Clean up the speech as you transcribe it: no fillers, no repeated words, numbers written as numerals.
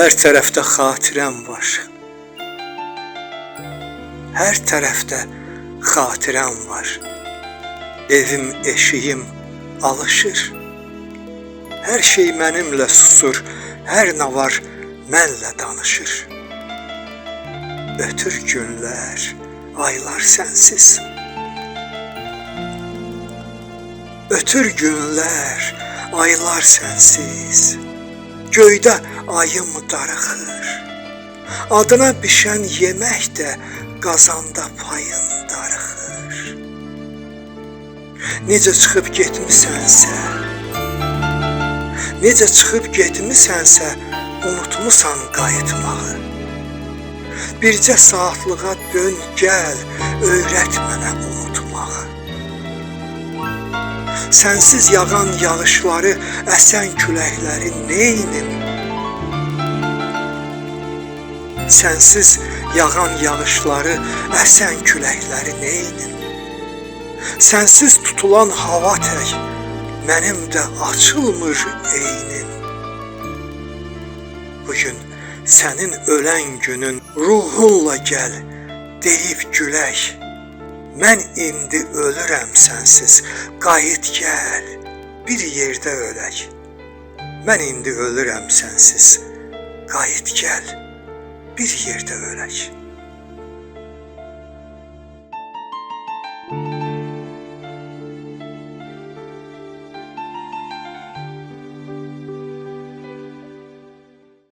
Hər tərəfdə xatirəm var. Hər tərəfdə xatirəm var. Evim, eşiyim alışır. Hər şey mənimlə susur. Hər nə var mənlə danışır. Ötür günlər, aylar sənsiz. Ötür günlər, aylar sənsiz. Göydə ayım darıxır. Adına bişən yemək də qazanda payın darıxır. Necə çıxıb getmisənsə, unutmusan qayıtmağı. Bircə saatlığa dön gəl, öyrət mənə unutmağı. Sənsiz yağan yağışları, əsən küləkləri neynim? Sənsiz yağan yağışları, əsən küləkləri neynim? Sənsiz tutulan hava tək, mənim də açılmır eynim. Bugün sənin ölən günün ruhunla gəl, deyib gülək. Mən indi ölürəm sənsiz, qayıt gəl, bir yerdə ölək. Mən indi ölürəm sənsiz, qayıt gəl, bir yerdə ölək.